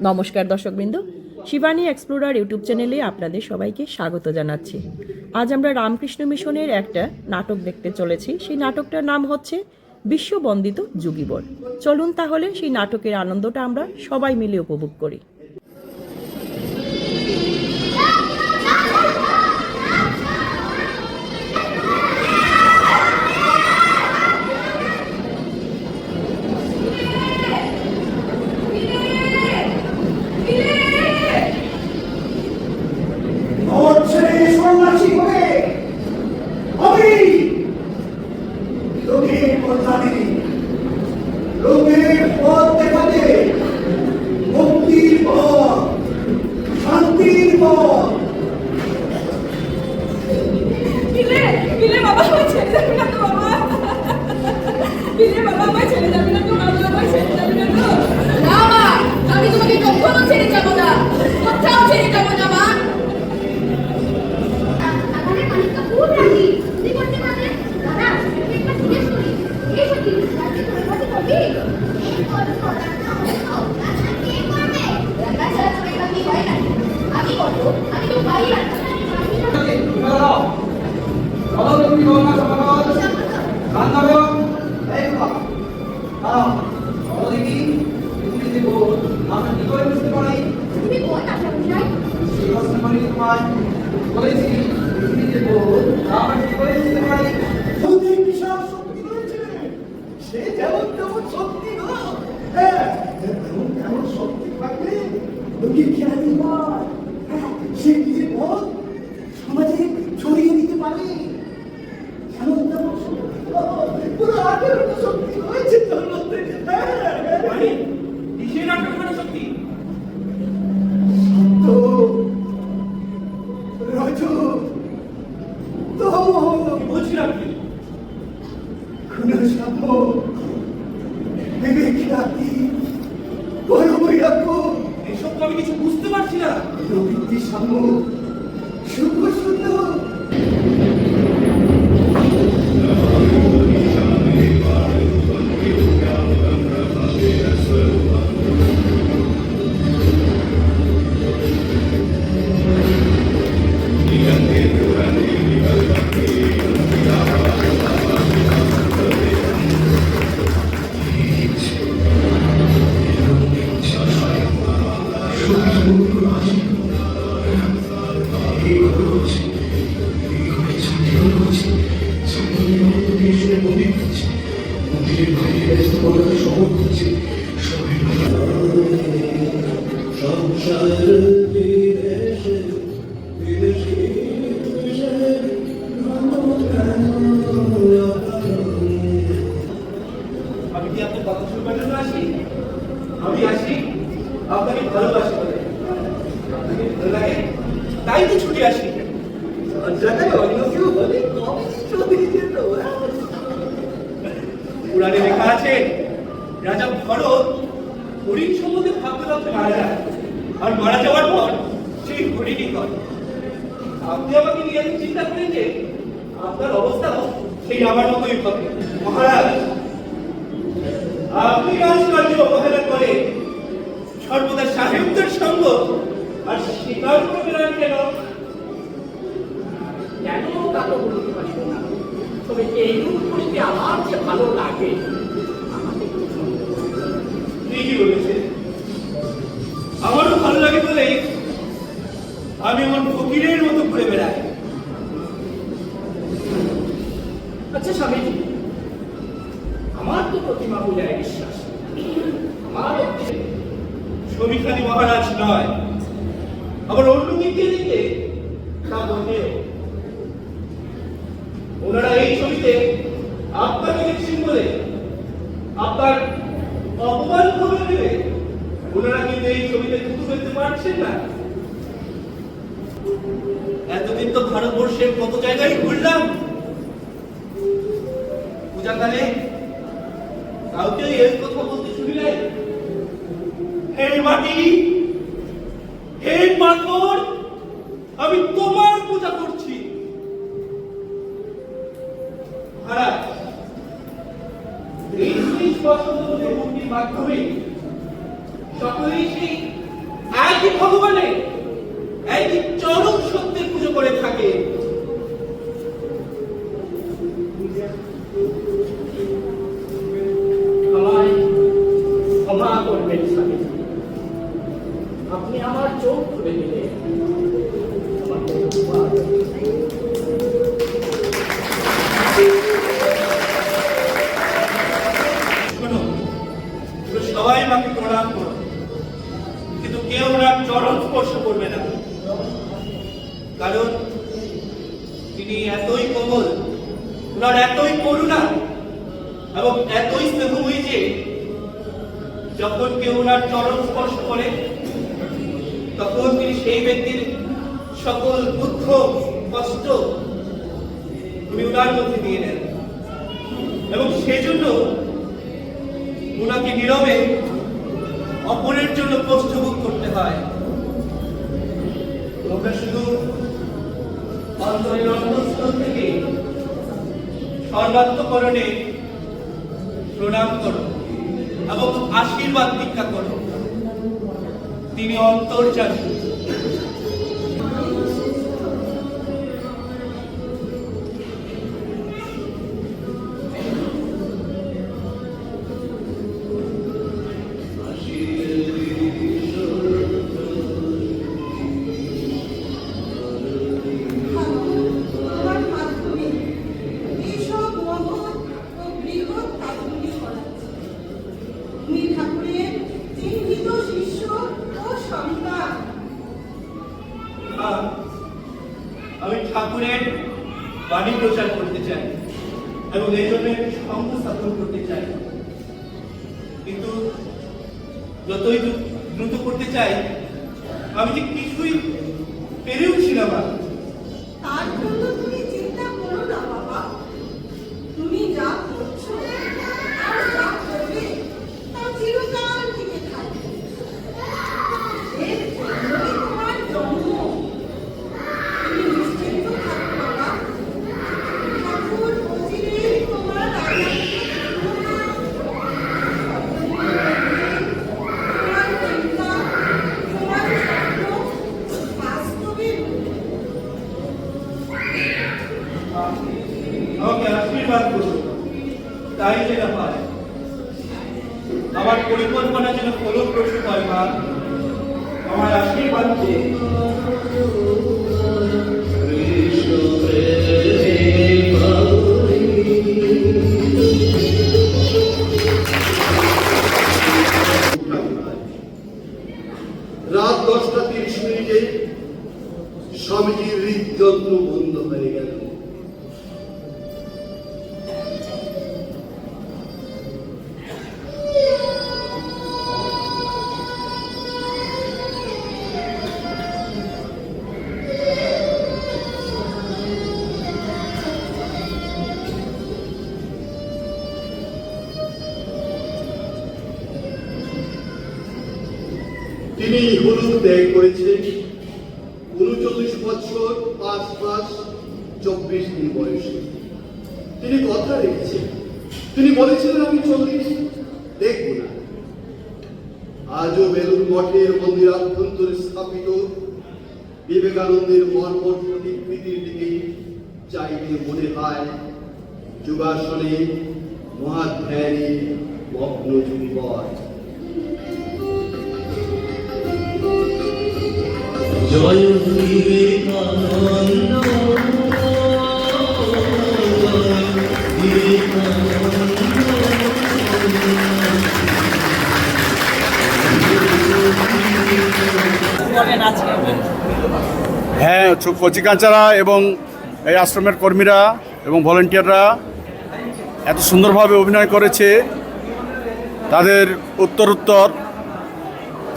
নমস্কার দর্শকবৃন্দ, Shivani explorer YouTube চ্যানেলে আপনাদের সবাইকে স্বাগত জানাচ্ছি। আজ আমরা রামকৃষ্ণ মিশনের একটা নাটক দেখতে চলেছি। সেই নাটকটার নাম হচ্ছে বিশ্ববন্দিত যুগীবর। চলুন তাহলে সেই নাটকের আনন্দটা আমরা সবাই মিলে উপভোগ করি। আমি কিছু বুঝতে পারছি না। আমি কি আপনার কথা শুনবার জন্য আসি? আমি আসি আপনাকে ভালোবাসি বলে। আপনাকে ভালো লাগে তাই তো ছুটে আসি। পুরাণে লেখা আছে রাজা ভরত হরিণ সম্বন্ধে ভাবতে ভাবতে মারা যায়, আর মারা যাওয়ার পর সেই হরিণই করে। আপনি আমাকে নিয়ে চিন্তা করেন যে আপনার অবস্থা সেই আমার মতোই হবে। মহারাজ, আপনি রাজকার্য অবহেলা করে সর্বদা সাহেবদের সঙ্গ আর স্বীকার করবেন কেন? কেন তা তো বলতে পারবো না, তবে এইরূপ করতে আমার যে ভালো লাগে ঠিকই বলেছে। আমারও ভালো লাগে বলেই আমি আমার ফকিরের মতো ঘুরে বেড়াই। আচ্ছা স্বামীজি, আমার তো প্রতিমা পূজায় বিশ্বাস। আমার ছবিখানি মহারাজ নয়, আবার অন্য দিক দিয়ে দিতে তা বলতে ওনারা এই ছবিতে আপনাকে দেখছেন বলে আপনার অপমান করে দেবে। ওনারা কিন্তু এই ছবিতে থুতু ফেলতে পারছেন না। এতদিন তো ভারতবর্ষের কত জায়গায় ঘুরলাম, পূজাকালে কাউকে এই কথা বলতে শুনি নাই। হে মাটি, হে পাথর, আমি তোমার পূজা করছি। মহারাজ, এই 30 বছর ধরে মূর্তির মাধ্যমে সকলেই সেই একই ভগবানের একই চরম সত্যের পুজো করে থাকে। আমায় ক্ষমা করবেন স্বামী, আপনি আমার চোখ খুলে দিলেন। আমার ধন্যবাদ। শোনো, সবাই মাকে প্রণাম করো, কিন্তু কেউ ওনার চরণ স্পর্শ করবে না, কারণ তিনি এতই কোমল, ওনার এতই করুণা এবং এতই স্নেহময়ী যে যখন কেউ ওনার চরণ স্পর্শ করে তখন তিনি সেই ব্যক্তির সকল দুঃখ কষ্ট উনি ওনার মধ্যে দিয়ে নেন, এবং সেই জন্য ওনাকে নীরবে অপরের জন্য কষ্ট ভোগ করতে হয়। তোমরা শুধু অন্তরের অন্তঃস্থল থেকে সর্বাত্মকরণে প্রণাম করো এবং আশীর্বাদ দীক্ষা করো। তিনি অন্তর্যামী। তোমার মাধ্যমে এইসব মহৎ ও বৃহৎ কাজগুলি করাচ্ছে। তুমি ঠাকুরের চিহ্নিত শিষ্য ও সন্তান। আমি ঠাকুরের বাণী প্রচার করতে চাই এবং এই জন্য একটি সংঘ স্থাপন করতে চাই, কিন্তু যতই দ্রুত করতে চাই আমি যে কিছুই পেরে উঠছি না মা। তার জন্য তুমি চিন্তা করো না বাবা। তুমি যা করছো আর যা করবে তা চিরকাল টিকে থাকবে। এর জন্যই তোমার জন্ম। তুমি নিশ্চিন্ত থাকো বাবা। ঠাকুর অচিরেই তোমার তোমার চিন্তা, তোমার স্বপ্ন বাস্তবে আমাকে আশীর্বাদ করুন, তাই যেন পায় আমার পরিকল্পনা যেন ফলপ্রসূ হয় মা। আমার আশীর্বাদ চেয়ে রাত 10:30 স্বামীজির হৃদযন্ত্র বন্ধ হয়ে গেল। তিনি হলুদ ত্যাগ করেছেন 39 বছর 5 মাস 24 দিন বয়সে। তিনি কথা রেখেছেন, তিনি বলেছিলেন আমি 40 দেখব না। আজও বেলুর মঠের মন্দির অভ্যন্তরে স্থাপিত বিবেকানন্দের মর্মর প্রতিকৃতির দিকে চাইলে মনে হয় যোগাসনে মহাধ্যানে মগ্ন যুবক। জয় বিবেকানন্দ হ্যাঁ, কচিকাঁচারা এবং এই আশ্রমের কর্মীরা এবং ভলেন্টিয়াররা এত সুন্দরভাবে অভিনয় করেছে, তাদের উত্তরোত্তর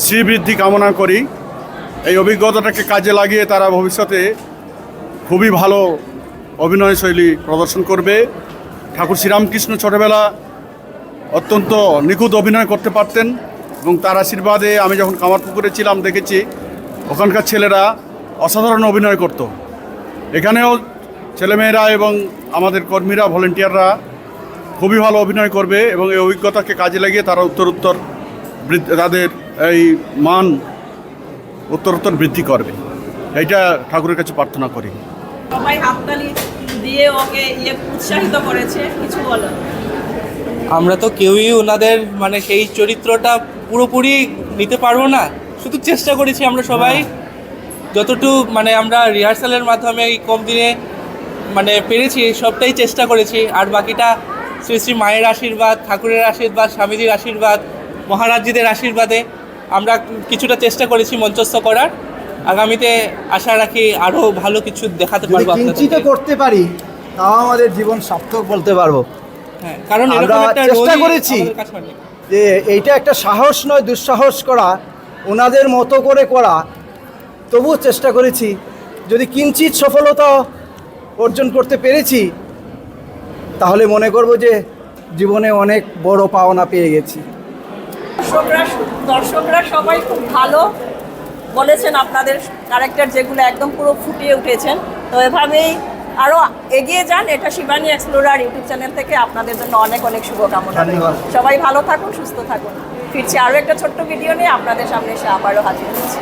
শ্রীবৃদ্ধি কামনা করি। এই অভিজ্ঞতাটাকে কাজে লাগিয়ে তারা ভবিষ্যতে খুবই ভালো অভিনয় শৈলী প্রদর্শন করবে। ঠাকুর শ্রীরামকৃষ্ণ ছোটবেলা অত্যন্ত নিখুঁত অভিনয় করতে পারতেন এবং তার আশীর্বাদে আমি যখন কামারপুকুরে ছিলাম দেখেছি ওখানকার ছেলেরা অসাধারণ অভিনয় করত। এখানেও ছেলেমেয়েরা এবং আমাদের কর্মীরা ভলেন্টিয়াররা খুবই ভালো অভিনয় করবে এবং এই অভিজ্ঞতাকে কাজে লাগিয়ে তারা উত্তরোত্তর তাদের এই মান উত্তরোত্তর বৃদ্ধি করবে, এইটা ঠাকুরের কাছে প্রার্থনা করি। সবাই হাততালি দিয়ে ওকে উৎসাহিত করেছে, কিছু বলো? আমরা তো কেউই ওনাদের মানে সেই চরিত্রটা পুরোপুরি নিতে পারবো না, শুধু চেষ্টা করেছি আমরা সবাই যতটুকু মানে আমরা রিহার্সালের মাধ্যমে এই কম দিনে মানে পেরেছি সবটাই চেষ্টা করেছি। আর বাকিটা শ্রী শ্রী মায়ের আশীর্বাদ, ঠাকুরের আশীর্বাদ, স্বামীজির আশীর্বাদ, মহারাজজিদের আশীর্বাদে আমরা কিছুটা চেষ্টা করেছি মঞ্চস্থ করার। আগামীতে আশা রাখি আরও ভালো কিছু দেখাতে যদি পারবো কিঞ্চিত আপনাদেরকে। করতে পারি তাও আমাদের জীবন সার্থক বলতে পারবো। হ্যাঁ, কারণ আমরা এরকম একটা চেষ্টা রোলই করেছি। আমাদের কাছে অনেক। যে এইটা একটা সাহস নয়, দুঃসাহস করা, ওনাদের মতো করে করা, তবুও চেষ্টা করেছি। যদি কিঞ্চিত সফলতা অর্জন করতে পেরেছি তাহলে মনে করব যে জীবনে অনেক বড় পাওনা পেয়ে গেছি। দর্শকরা সবাই খুব ভালো বলেছেন, আপনাদের ক্যারেক্টার যেগুলো একদম পুরো ফুটিয়ে উঠেছেন। তো এভাবেই আরও এগিয়ে যান। এটা শিবানী এক্সপ্লোরার ইউটিউব চ্যানেল থেকে আপনাদের জন্য অনেক অনেক শুভকামনা। ধন্যবাদ। সবাই ভালো থাকুন, সুস্থ থাকুন। ফিরছি আরও একটা ছোট্ট ভিডিও নিয়ে আপনাদের সামনে এসে আবারও হাজির হচ্ছি।